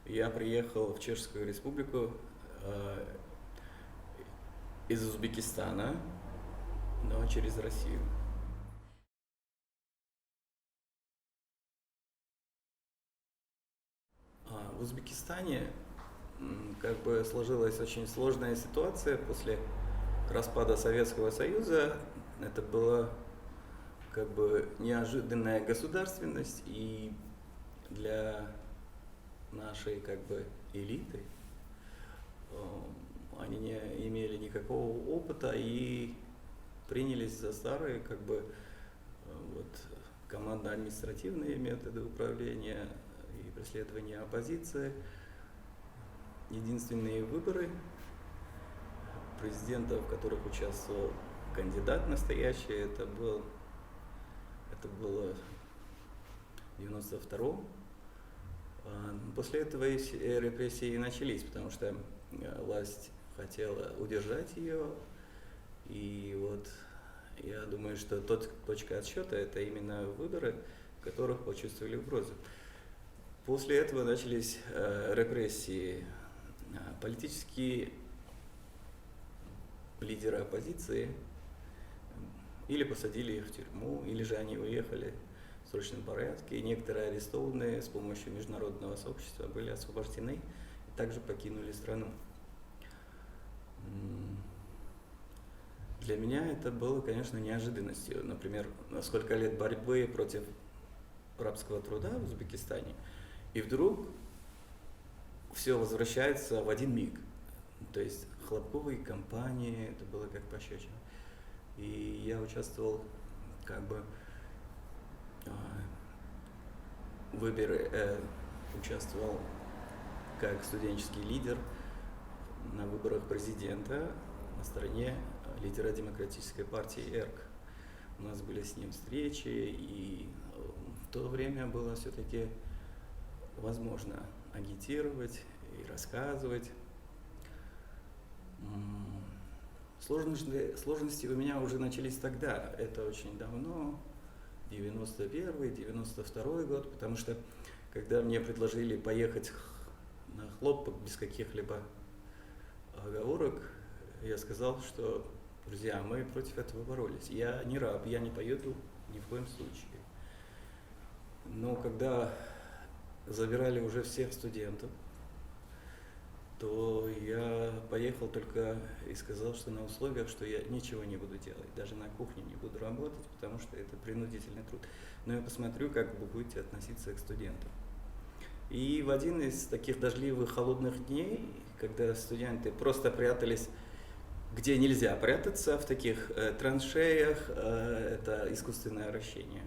Я приехал в Чешскую Республику из Узбекистана, но через Россию. В Узбекистане как бы сложилась очень сложная ситуация после распада Советского Союза. Это была как бы неожиданная государственность, и для нашей как бы элиты они не имели никакого опыта и принялись за старые как бы вот командно-административные методы управления и преследования оппозиции. Единственные выборы президента, в которых участвовал кандидат настоящий, это было в 92-м. После этого репрессии начались, потому что власть хотела удержать ее. И вот я думаю, что точка отсчета это именно выборы, в которых почувствовали угрозу. После этого начались репрессии. Политические лидеры оппозиции или посадили их в тюрьму, или же они уехали в срочном порядке. И некоторые арестованные с помощью международного сообщества были освобождены и также покинули страну. Для меня это было, конечно, неожиданностью. Например, сколько лет борьбы против рабского труда в Узбекистане, и вдруг все возвращается в один миг. То есть хлопковые компании, это было как пощечина. И я участвовал как бы в выборе, участвовал как студенческий лидер на выборах президента на стороне лидера Демократической партии ЭРК. У нас были с ним встречи, и в то время было все-таки возможно агитировать и рассказывать. Сложности у меня уже начались тогда, это очень давно, 91-й, 92-й год, потому что когда мне предложили поехать на хлопок без каких-либо оговорок, я сказал, что, друзья, мы против этого боролись. Я не раб, я не поеду ни в коем случае. Но когда забирали уже всех студентов, то я поехал только и сказал, что на условиях, что я ничего не буду делать, даже на кухне не буду работать, потому что это принудительный труд. Но я посмотрю, как вы будете относиться к студентам. И в один из таких дождливых, холодных дней, когда студенты просто прятались, где нельзя прятаться, в таких траншеях, это искусственное орощение.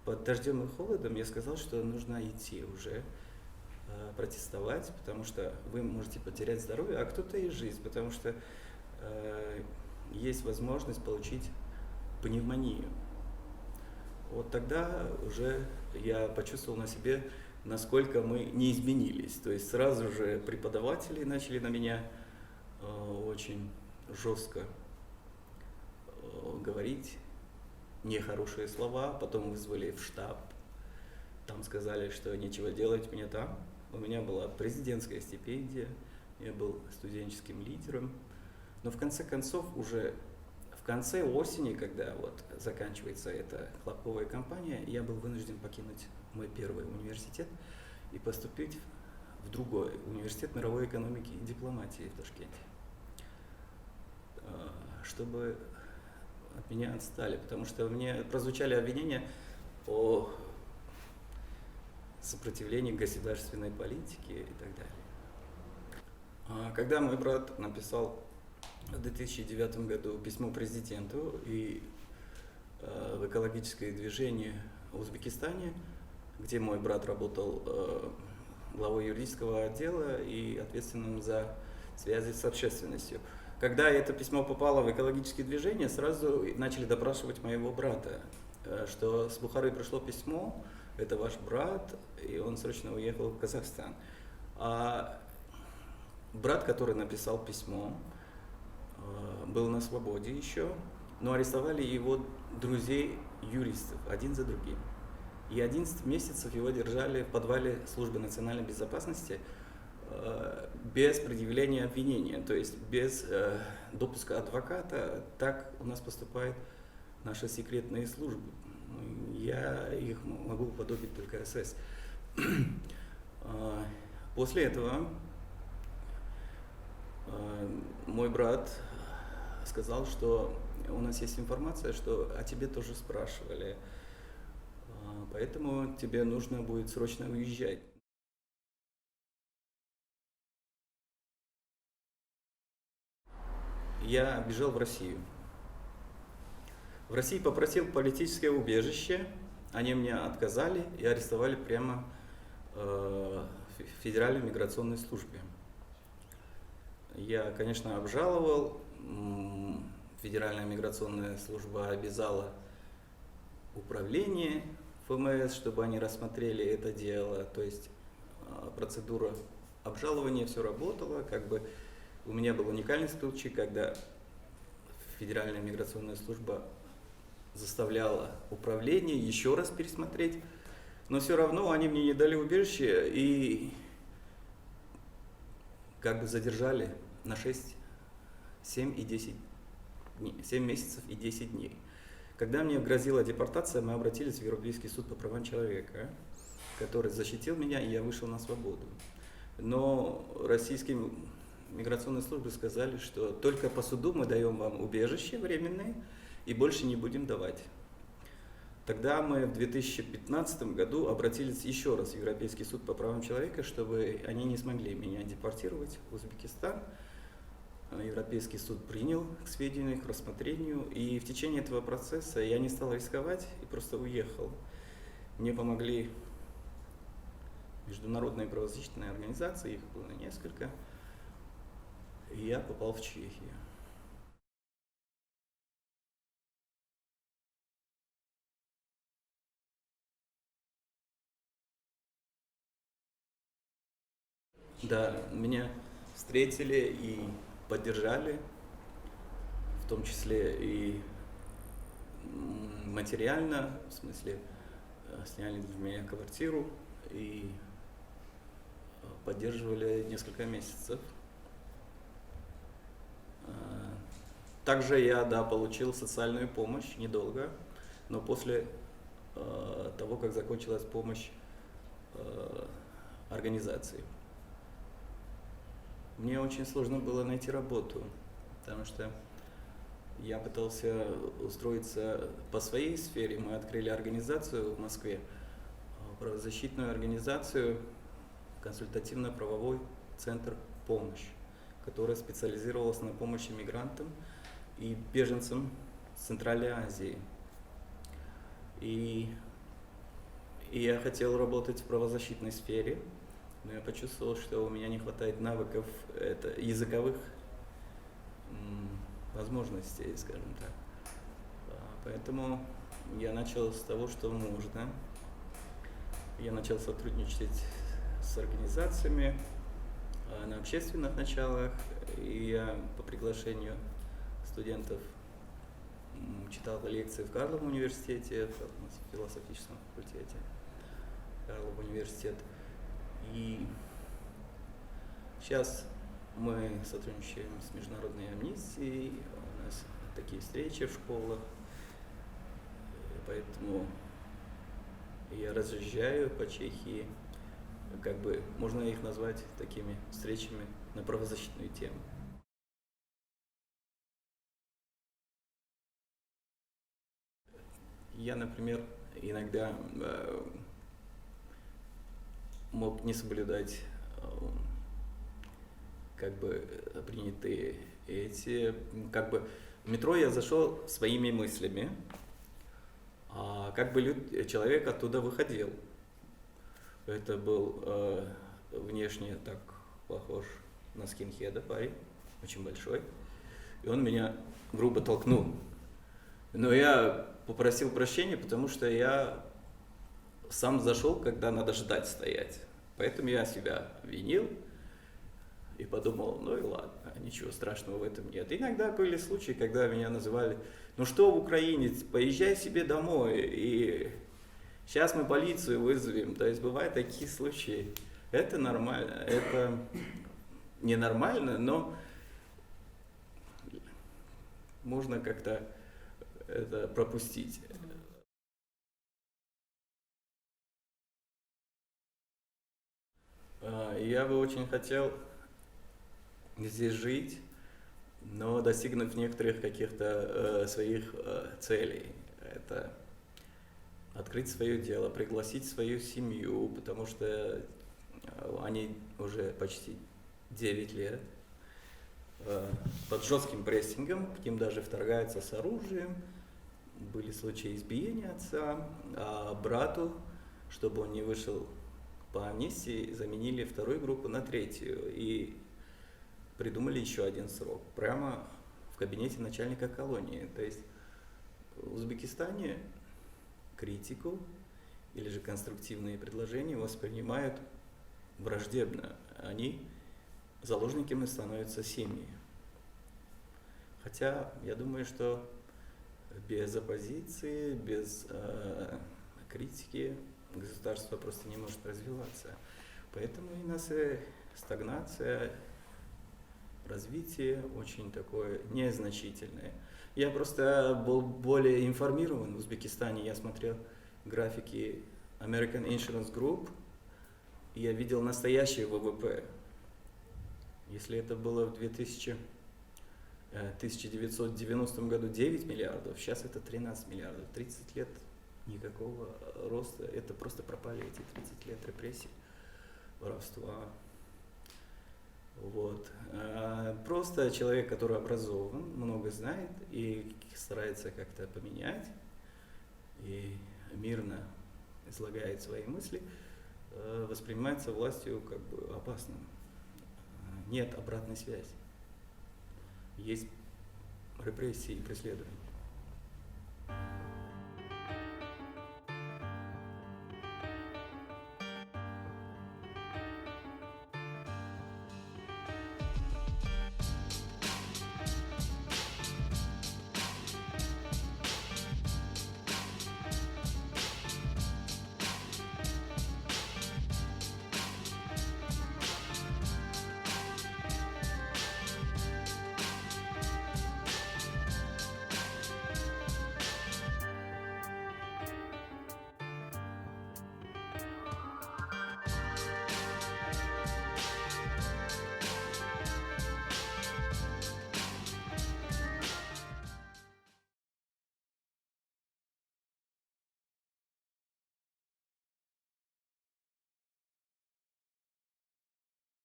Под дождем и холодом я сказал, что нужно идти уже протестовать, потому что вы можете потерять здоровье, а кто-то и жизнь, потому что есть возможность получить пневмонию. Вот тогда уже я почувствовал на себе, насколько мы не изменились. То есть сразу же преподаватели начали на меня очень жестко говорить нехорошие слова, потом вызвали в штаб, там сказали, что нечего делать мне там. У меня была президентская стипендия, я был студенческим лидером. Но в конце концов, уже в конце осени, когда вот заканчивается эта хлопковая кампания, я был вынужден покинуть мой первый университет и поступить в другой университет мировой экономики и дипломатии в Ташкенте, чтобы от меня отстали, потому что мне прозвучали обвинения о сопротивлении государственной политике и так далее. Когда мой брат написал в 2009 году письмо президенту и в экологическое движение в Узбекистане, где мой брат работал главой юридического отдела и ответственным за связи с общественностью. Когда это письмо попало в экологические движения, сразу начали допрашивать моего брата, что с Бухары пришло письмо, это ваш брат, и он срочно уехал в Казахстан. А брат, который написал письмо, был на свободе еще, но арестовали его друзей-юристов один за другим. И 11 месяцев его держали в подвале службы национальной безопасности без предъявления обвинения, то есть без допуска адвоката. Так у нас поступают наши секретные службы. Я их могу уподобить только СС. После этого мой брат сказал, что у нас есть информация, что о тебе тоже спрашивали, поэтому тебе нужно будет срочно уезжать. Я бежал в Россию. В России попросил политическое убежище, они мне отказали и арестовали прямо в Федеральной миграционной службе. Я, конечно, обжаловал, Федеральная миграционная служба обязала управление ФМС, чтобы они рассмотрели это дело, то есть процедура обжалования, все работало, как бы у меня был уникальный случай, когда Федеральная миграционная служба заставляла управление еще раз пересмотреть, но все равно они мне не дали убежище и как бы задержали на 7 месяцев и 10 дней. Когда мне грозила депортация, мы обратились в Европейский суд по правам человека, который защитил меня, и я вышел на свободу. Но российские миграционные службы сказали, что только по суду мы даем вам убежище временное и больше не будем давать. Тогда мы в 2015 году обратились еще раз в Европейский суд по правам человека, чтобы они не смогли меня депортировать в Узбекистан. Европейский суд принял к сведению, к рассмотрению, и в течение этого процесса я не стал рисковать и просто уехал. Мне помогли международные правозащитные организации, их было несколько, и я попал в Чехию. Да, меня встретили и поддержали, в том числе и материально, в смысле сняли для меня квартиру и поддерживали несколько месяцев. Также я, да, получил социальную помощь недолго, но после того, как закончилась помощь организации. Мне очень сложно было найти работу, потому что я пытался устроиться по своей сфере. Мы открыли организацию в Москве, правозащитную организацию, консультативно-правовой центр «Помощь», которая специализировалась на помощи мигрантам и беженцам Центральной Азии. И я хотел работать в правозащитной сфере, но я почувствовал, что у меня не хватает навыков языковых возможностей, скажем так. Поэтому я начал с того, что можно. Я начал сотрудничать с организациями на общественных началах, и я по приглашению студентов читал лекции в Карловом университете, в философическом факультете, Карлов университет. И сейчас мы сотрудничаем с Международной амнистией, у нас такие встречи в школах, поэтому я разъезжаю по Чехии, как бы можно их назвать такими встречами на правозащитную тему. Я, например, иногда мог не соблюдать как бы принятые эти, как бы в метро я зашел своими мыслями, а как бы человек оттуда выходил. Это был внешне так похож на скинхеда парень, очень большой, и он меня грубо толкнул. Но я попросил прощения, потому что я сам зашел, когда надо ждать стоять. Поэтому я себя винил и подумал, ну и ладно, ничего страшного в этом нет. Иногда были случаи, когда меня называли, ну что в Украине, поезжай себе домой. И сейчас мы полицию вызовем. То есть бывают такие случаи. Это нормально, это ненормально, но можно как-то это пропустить. Я бы очень хотел здесь жить, но достигнув некоторых каких-то своих целей. Это открыть свое дело, пригласить свою семью, потому что они уже почти 9 лет под жестким прессингом, к ним даже вторгаются с оружием. Были случаи избиения отца, а брату, чтобы он не вышел по амнистии, заменили вторую группу на третью и придумали еще один срок прямо в кабинете начальника колонии. То есть в Узбекистане критику или же конструктивные предложения воспринимают враждебно. Они заложниками становятся семьи. Хотя я думаю, что без оппозиции, без критики государство просто не может развиваться. Поэтому у нас и стагнация, развитие очень такое незначительное. Я просто был более информирован в Узбекистане. Я смотрел графики American Insurance Group, и я видел настоящий ВВП. Если это было в 1990 году 9 миллиардов, сейчас это 13 миллиардов. 30 лет никакого роста. Это просто пропали эти 30 лет репрессий, воровства. Вот. Просто человек, который образован, много знает и старается как-то поменять, и мирно излагает свои мысли, воспринимается властью как бы опасным. Нет обратной связи. Есть репрессии и преследования.